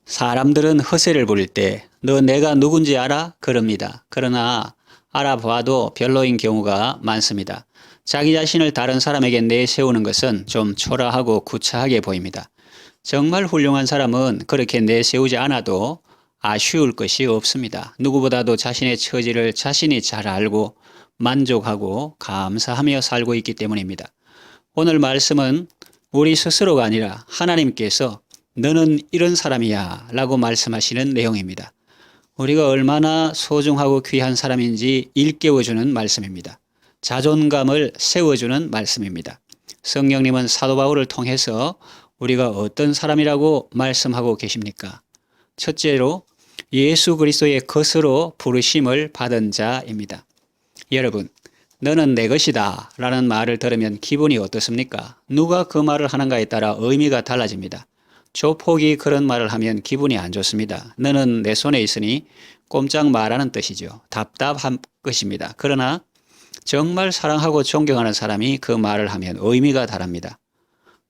사람들은 허세를 부릴 때 너 내가 누군지 알아? 그럽니다. 그러나 알아봐도 별로인 경우가 많습니다. 자기 자신을 다른 사람에게 내세우는 것은 좀 초라하고 구차하게 보입니다. 정말 훌륭한 사람은 그렇게 내세우지 않아도 아쉬울 것이 없습니다. 누구보다도 자신의 처지를 자신이 잘 알고 만족하고 감사하며 살고 있기 때문입니다. 오늘 말씀은 우리 스스로가 아니라 하나님께서 너는 이런 사람이야 라고 말씀하시는 내용입니다. 우리가 얼마나 소중하고 귀한 사람인지 일깨워주는 말씀입니다. 자존감을 세워주는 말씀입니다. 성령님은 사도 바울을 통해서 우리가 어떤 사람이라고 말씀하고 계십니까? 첫째로 예수 그리스도의 것으로 부르심을 받은 자입니다. 여러분, 너는 내 것이다 라는 말을 들으면 기분이 어떻습니까? 누가 그 말을 하는가에 따라 의미가 달라집니다. 조폭이 그런 말을 하면 기분이 안 좋습니다. 너는 내 손에 있으니 꼼짝 말하는 뜻이죠. 답답한 것입니다. 그러나 정말 사랑하고 존경하는 사람이 그 말을 하면 의미가 다릅니다.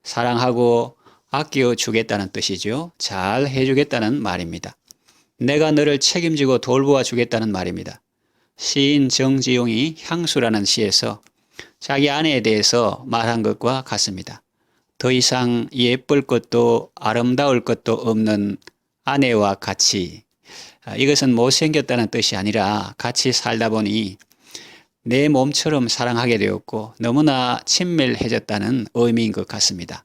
사랑하고 아껴주겠다는 뜻이죠. 잘 해주겠다는 말입니다. 내가 너를 책임지고 돌보아 주겠다는 말입니다. 시인 정지용이 향수라는 시에서 자기 아내에 대해서 말한 것과 같습니다. 더 이상 예쁠 것도 아름다울 것도 없는 아내와 같이, 이것은 못생겼다는 뜻이 아니라 같이 살다 보니 내 몸처럼 사랑하게 되었고 너무나 친밀해졌다는 의미인 것 같습니다.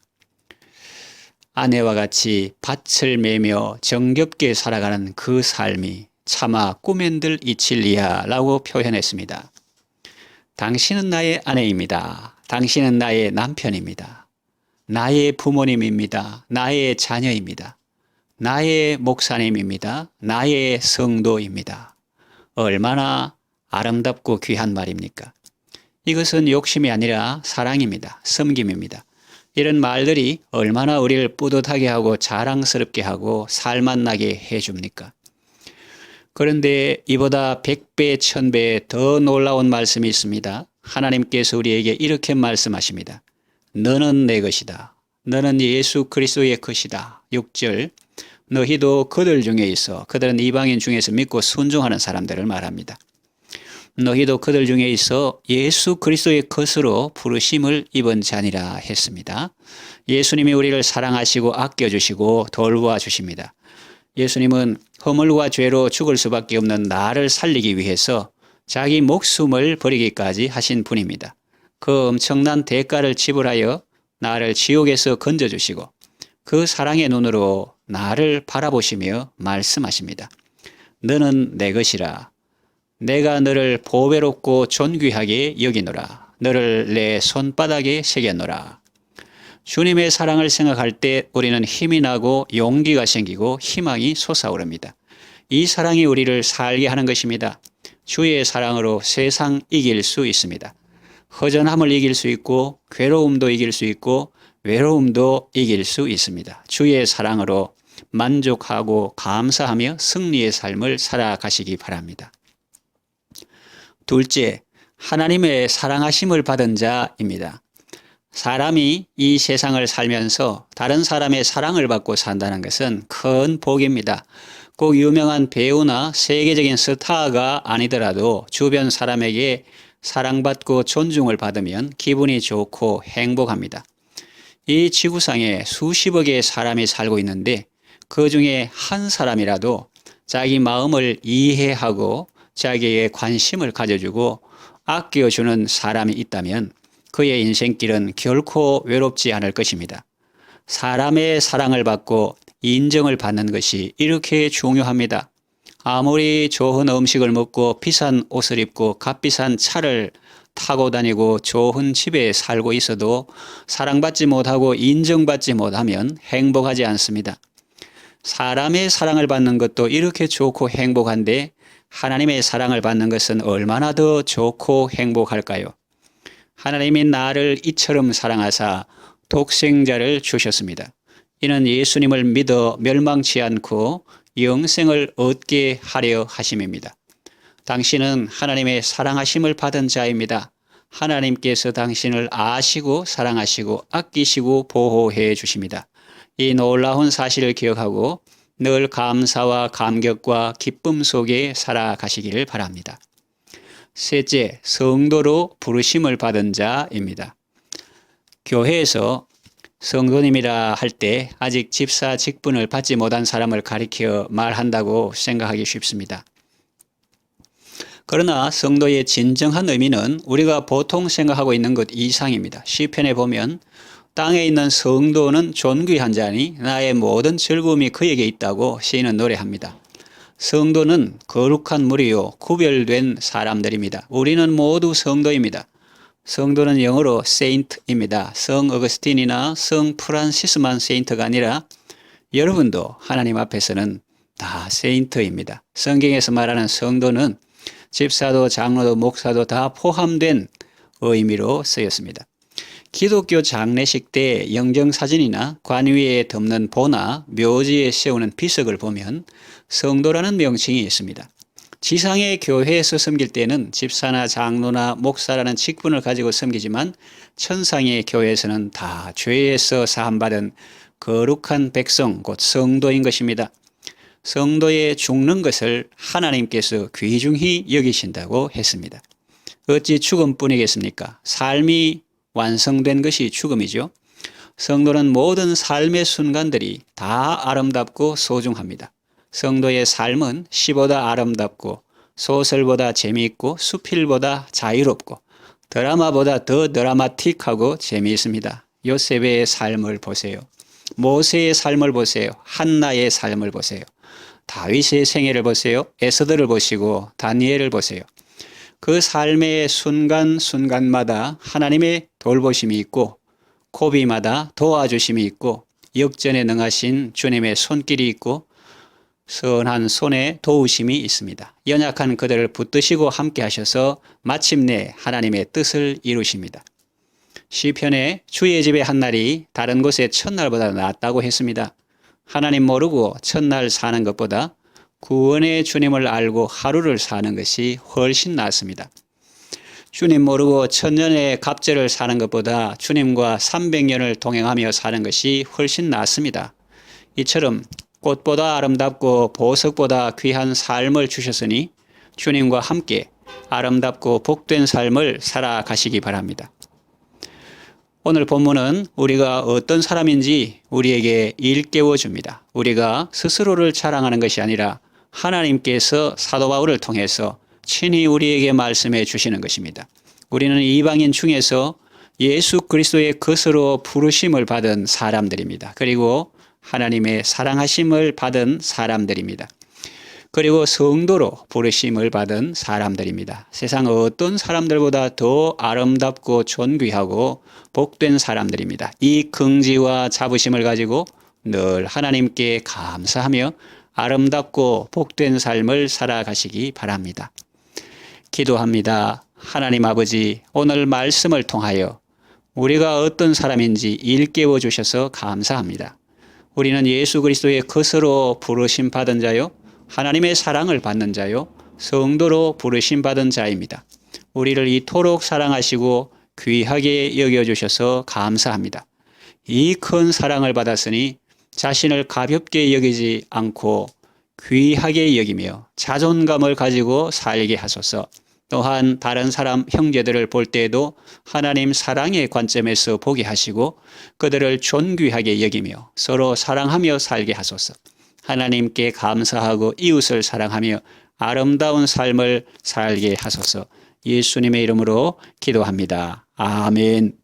아내와 같이 밭을 매며 정겹게 살아가는 그 삶이 차마 꿈엔들 이칠리야 라고 표현했습니다. 당신은 나의 아내입니다. 당신은 나의 남편입니다. 나의 부모님입니다. 나의 자녀입니다. 나의 목사님입니다. 나의 성도입니다. 얼마나 아름답고 귀한 말입니까? 이것은 욕심이 아니라 사랑입니다. 섬김입니다. 이런 말들이 얼마나 우리를 뿌듯하게 하고 자랑스럽게 하고 살맛나게 해줍니까? 그런데 이보다 100배, 1000배 더 놀라운 말씀이 있습니다. 하나님께서 우리에게 이렇게 말씀하십니다. 너는 내 것이다. 너는 예수 그리스도의 것이다. 6절 너희도 그들 중에 있어. 그들은 이방인 중에서 믿고 순종하는 사람들을 말합니다. 너희도 그들 중에 있어 예수 그리스도의 것으로 부르심을 입은 자니라 했습니다. 예수님이 우리를 사랑하시고 아껴주시고 돌보아 주십니다. 예수님은 허물과 죄로 죽을 수밖에 없는 나를 살리기 위해서 자기 목숨을 버리기까지 하신 분입니다. 그 엄청난 대가를 지불하여 나를 지옥에서 건져주시고 그 사랑의 눈으로 나를 바라보시며 말씀하십니다. 너는 내 것이라. 내가 너를 보배롭고 존귀하게 여기노라. 너를 내 손바닥에 새겼노라. 주님의 사랑을 생각할 때 우리는 힘이 나고 용기가 생기고 희망이 솟아오릅니다. 이 사랑이 우리를 살게 하는 것입니다. 주의 사랑으로 세상 이길 수 있습니다. 허전함을 이길 수 있고 괴로움도 이길 수 있고 외로움도 이길 수 있습니다. 주의 사랑으로 만족하고 감사하며 승리의 삶을 살아가시기 바랍니다. 둘째, 하나님의 사랑하심을 받은 자입니다. 사람이 이 세상을 살면서 다른 사람의 사랑을 받고 산다는 것은 큰 복입니다. 꼭 유명한 배우나 세계적인 스타가 아니더라도 주변 사람에게 사랑받고 존중을 받으면 기분이 좋고 행복합니다. 이 지구상에 수십억의 사람이 살고 있는데 그 중에 한 사람이라도 자기 마음을 이해하고 자기에게 관심을 가져주고 아껴주는 사람이 있다면 그의 인생길은 결코 외롭지 않을 것입니다. 사람의 사랑을 받고 인정을 받는 것이 이렇게 중요합니다. 아무리 좋은 음식을 먹고 비싼 옷을 입고 값비싼 차를 타고 다니고 좋은 집에 살고 있어도 사랑받지 못하고 인정받지 못하면 행복하지 않습니다. 사람의 사랑을 받는 것도 이렇게 좋고 행복한데 하나님의 사랑을 받는 것은 얼마나 더 좋고 행복할까요? 하나님이 나를 이처럼 사랑하사 독생자를 주셨습니다. 이는 예수님을 믿어 멸망치 않고 영생을 얻게 하려 하심입니다. 당신은 하나님의 사랑하심을 받은 자입니다. 하나님께서 당신을 아시고 사랑하시고 아끼시고 보호해 주십니다. 이 놀라운 사실을 기억하고 늘 감사와 감격과 기쁨 속에 살아가시기를 바랍니다. 셋째, 성도로 부르심을 받은 자입니다. 교회에서 성도님이라 할 때 아직 집사 직분을 받지 못한 사람을 가리켜 말한다고 생각하기 쉽습니다. 그러나 성도의 진정한 의미는 우리가 보통 생각하고 있는 것 이상입니다. 시편에 보면 땅에 있는 성도는 존귀한 자니 나의 모든 즐거움이 그에게 있다고 시인은 노래합니다. 성도는 거룩한 무리요 구별된 사람들입니다. 우리는 모두 성도입니다. 성도는 영어로 saint입니다. 성 어거스틴이나 성 프란시스만 세인트가 아니라 여러분도 하나님 앞에서는 다 세인트입니다. 성경에서 말하는 성도는 집사도 장로도 목사도 다 포함된 의미로 쓰였습니다. 기독교 장례식 때 영정사진이나 관 위에 덮는 보나 묘지에 세우는 비석을 보면 성도라는 명칭이 있습니다. 지상의 교회에서 섬길 때는 집사나 장로나 목사라는 직분을 가지고 섬기지만 천상의 교회에서는 다 죄에서 사함받은 거룩한 백성 곧 성도인 것입니다. 성도의 죽는 것을 하나님께서 귀중히 여기신다고 했습니다. 어찌 죽음뿐이겠습니까? 삶이 완성된 것이 죽음이죠. 성도는 모든 삶의 순간들이 다 아름답고 소중합니다. 성도의 삶은 시보다 아름답고 소설보다 재미있고 수필보다 자유롭고 드라마보다 더 드라마틱하고 재미있습니다. 요셉의 삶을 보세요. 모세의 삶을 보세요. 한나의 삶을 보세요. 다윗의 생애를 보세요. 에스더를 보시고 다니엘을 보세요. 그 삶의 순간순간마다 하나님의 돌보심이 있고 고비마다 도와주심이 있고 역전에 능하신 주님의 손길이 있고 선한 손에 도우심이 있습니다. 연약한 그들을 붙드시고 함께 하셔서 마침내 하나님의 뜻을 이루십니다. 시편에 주의 집에 한 날이 다른 곳의 첫날보다 낫다고 했습니다. 하나님 모르고 첫날 사는 것보다 구원의 주님을 알고 하루를 사는 것이 훨씬 낫습니다. 주님 모르고 천년의 갑절을 사는 것보다 주님과 300년을 동행하며 사는 것이 훨씬 낫습니다. 이처럼 꽃보다 아름답고 보석보다 귀한 삶을 주셨으니 주님과 함께 아름답고 복된 삶을 살아가시기 바랍니다. 오늘 본문은 우리가 어떤 사람인지 우리에게 일깨워 줍니다. 우리가 스스로를 자랑하는 것이 아니라 하나님께서 사도 바울을 통해서 친히 우리에게 말씀해 주시는 것입니다. 우리는 이방인 중에서 예수 그리스도의 것으로 부르심을 받은 사람들입니다. 그리고 하나님의 사랑하심을 받은 사람들입니다. 그리고 성도로 부르심을 받은 사람들입니다. 세상 어떤 사람들보다 더 아름답고 존귀하고 복된 사람들입니다. 이 긍지와 자부심을 가지고 늘 하나님께 감사하며 아름답고 복된 삶을 살아가시기 바랍니다. 기도합니다. 하나님 아버지, 오늘 말씀을 통하여 우리가 어떤 사람인지 일깨워 주셔서 감사합니다. 우리는 예수 그리스도의 것으로 부르심 받은 자요, 하나님의 사랑을 받는 자요, 성도로 부르심 받은 자입니다. 우리를 이토록 사랑하시고 귀하게 여겨주셔서 감사합니다. 이 큰 사랑을 받았으니 자신을 가볍게 여기지 않고 귀하게 여기며 자존감을 가지고 살게 하소서. 또한 다른 사람 형제들을 볼 때에도 하나님 사랑의 관점에서 보게 하시고 그들을 존귀하게 여기며 서로 사랑하며 살게 하소서. 하나님께 감사하고 이웃을 사랑하며 아름다운 삶을 살게 하소서. 예수님의 이름으로 기도합니다. 아멘.